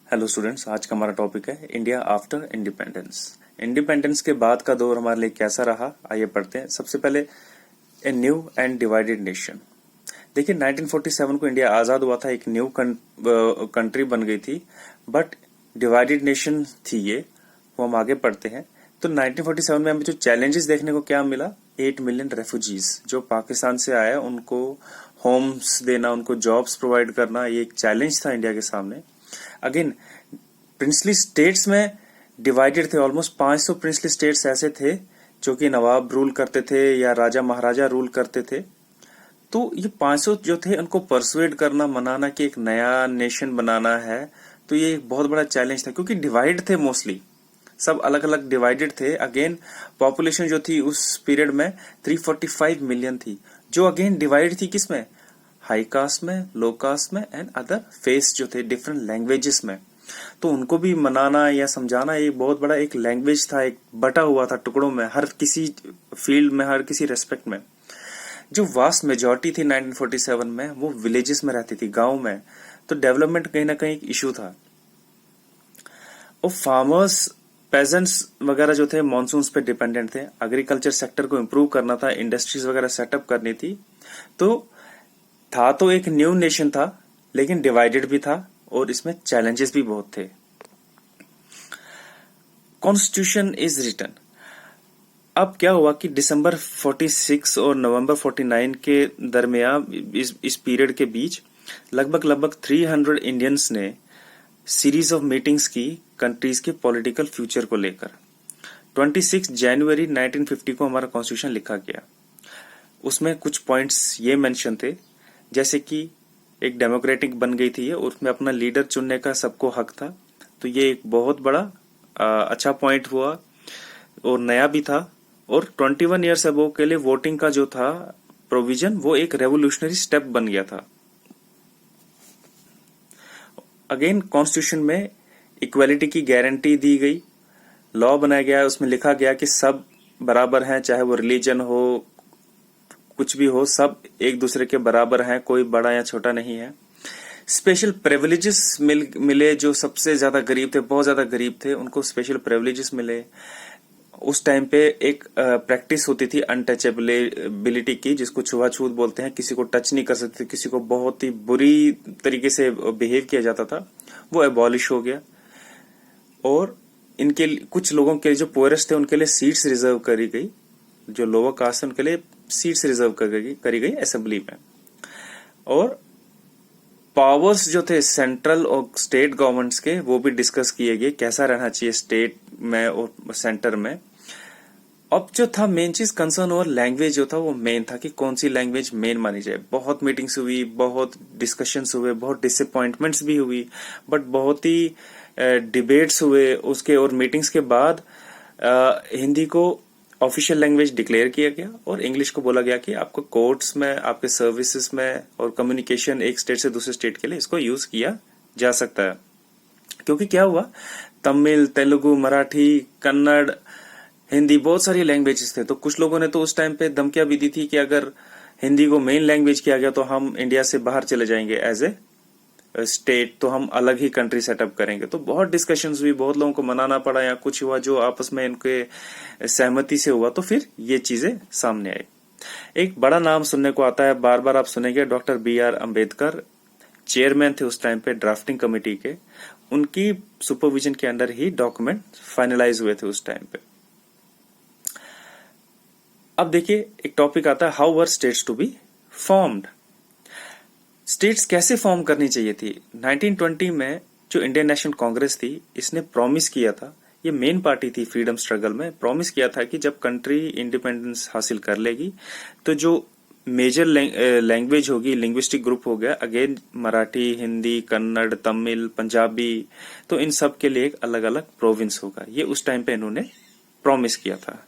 Hello students, आज का हमारा टॉपिक है इंडिया आफ्टर इंडिपेंडेंस। इंडिपेंडेंस के बाद का दौर हमारे लिए कैसा रहा, आइए पढ़ते हैं। सबसे पहले a new and divided nation. देखिए 1947 को इंडिया आजाद हुआ था, एक न्यू कंट्री बन गई थी, बट डिवाइडेड नेशन थी ये। वो हम आगे पढ़ते हैं। तो 1947 में हमें जो चैलेंजेस देखने को क्या मिला, 8 मिलियन रेफ्यूजीज जो पाकिस्तान से आए, उनको होम्स देना, उनको जॉब्स प्रोवाइड करना, ये एक चैलेंज था इंडिया के सामने। अगेन प्रिंसली स्टेट्स में डिवाइडेड थे। ऑलमोस्ट 500 प्रिंसली स्टेट्स ऐसे थे जो कि नवाब रूल करते थे या राजा महाराजा रूल करते थे। तो ये 500 जो थे, उनको परसुएड करना, मनाना कि एक नया नेशन बनाना है, तो ये एक बहुत बड़ा चैलेंज था, क्योंकि डिवाइड थे, मोस्टली सब अलग अलग डिवाइडेड थे। अगेन पॉपुलेशन जो थी उस पीरियड में 345 मिलियन थी, जो अगेन डिवाइड थी किसमें, हाई कास्ट में, लो कास्ट में एंड अदर फेस जो थे डिफरेंट लैंग्वेजेस में। तो उनको भी मनाना या समझाना एक बहुत बड़ा एक लैंग्वेज था, एक बटा हुआ था टुकड़ों में, हर किसी फील्ड में, हर किसी रेस्पेक्ट में। जो वास्ट मेजॉरिटी थी 1947 में, वो विलेजेस में रहती थी, गांव में। तो डेवलपमेंट कहीं ना कहीं एक इशू था। और फार्मर्स, पेजेंट्स वगैरह जो थे मॉनसून्स पे डिपेंडेंट थे। एग्रीकल्चर सेक्टर को इम्प्रूव करना था, इंडस्ट्रीज वगैरह सेटअप करनी थी। तो एक न्यू नेशन था, लेकिन डिवाइडेड भी था और इसमें चैलेंजेस भी बहुत थे। Constitution is written. अब क्या हुआ कि दिसंबर 46 और नवंबर 49 के दरमियान, इस पीरियड के बीच लगभग 300 इंडियंस ने सीरीज ऑफ मीटिंग्स की कंट्रीज के पॉलिटिकल फ्यूचर को लेकर। 26 जनवरी 1950 को हमारा कॉन्स्टिट्यूशन लिखा गया। उसमें कुछ पॉइंट्स ये मेंशन थे, जैसे कि एक डेमोक्रेटिक बन गई थी ये, और उसमें अपना लीडर चुनने का सबको हक था। तो ये एक बहुत बड़ा अच्छा पॉइंट हुआ और नया भी था। और 21 ईयर्स अबो के लिए वोटिंग का जो था प्रोविजन, वो एक रेवोल्यूशनरी स्टेप बन गया था। अगेन कॉन्स्टिट्यूशन में इक्वालिटी की गारंटी दी गई, लॉ बनाया गया, उसमें लिखा गया कि सब बराबर हैं, चाहे वो रिलीजन हो, कुछ भी हो, सब एक दूसरे के बराबर हैं, कोई बड़ा या छोटा नहीं है। स्पेशल प्रिविलेजेस मिले, जो सबसे ज्यादा गरीब थे, बहुत ज्यादा गरीब थे, उनको स्पेशल प्रिविलेजेस मिले। उस टाइम पे एक प्रैक्टिस होती थी अनटचेबिलिटी की, जिसको छुआछूत बोलते हैं, किसी को टच नहीं कर सकते, किसी को बहुत ही बुरी तरीके से बिहेव किया जाता था, वो एबॉलिश हो गया। और इनके कुछ लोगों के लिए, जो पुअरेस्ट थे, उनके लिए सीट्स रिजर्व करी गई, जो लोअर कास्ट है उनके लिए सीट्स रिजर्व करी गई असेंबली में। और पावर्स जो थे सेंट्रल और स्टेट गवर्नमेंट्स के, वो भी डिस्कस किए गए, कैसा रहना चाहिए स्टेट में और सेंटर में। अब जो था मेन चीज, कंसर्न और लैंग्वेज जो था वो मेन था, कि कौन सी लैंग्वेज मेन मानी जाए। बहुत मीटिंग्स हुई, बहुत डिस्कशंस हुए, बहुत डिसअपॉइंटमेंट्स भी हुई, बट बहुत ही डिबेट्स हुए उसके। और मीटिंग्स के बाद हिंदी को ऑफिशियल लैंग्वेज डिक्लेयर किया गया और इंग्लिश को बोला गया कि आपको कोर्ट्स में, आपके सर्विसेज में और कम्युनिकेशन एक स्टेट से दूसरे स्टेट के लिए इसको यूज किया जा सकता है। क्योंकि क्या हुआ, तमिल, तेलुगु, मराठी, कन्नड़, हिंदी, बहुत सारी लैंग्वेजेस थे। तो कुछ लोगों ने तो उस टाइम पे धमकियां भी दी थी कि अगर हिंदी को मेन लैंग्वेज किया गया तो हम इंडिया से बाहर चले जाएंगे एज ए स्टेट, तो हम अलग ही कंट्री सेटअप करेंगे। तो बहुत डिस्कशंस हुई, बहुत लोगों को मनाना पड़ा या कुछ हुआ जो आपस में इनके सहमति से हुआ, तो फिर ये चीजें सामने आई। एक बड़ा नाम सुनने को आता है, बार बार आप सुनेंगे, डॉक्टर BR अम्बेडकर चेयरमैन थे उस टाइम पे ड्राफ्टिंग कमेटी के। उनकी सुपरविजन के अंडर ही डॉक्यूमेंट फाइनलाइज हुए थे उस टाइम पे। अब देखिए एक टॉपिक आता है, how were states to be formed. States कैसे फॉर्म करनी चाहिए थी। 1920 में जो इंडियन नेशनल कांग्रेस थी, इसने प्रॉमिस किया था, ये मेन पार्टी थी फ्रीडम स्ट्रगल में, प्रॉमिस किया था कि जब कंट्री इंडिपेंडेंस हासिल कर लेगी तो जो मेजर लैंग्वेज होगी, लिंग्विस्टिक ग्रुप हो गया, अगेन मराठी, हिंदी, कन्नड़, तमिल, पंजाबी, तो इन सब के लिए एक अलग अलग प्रोविंस होगा। ये उस टाइम पे इन्होंने प्रॉमिस किया था।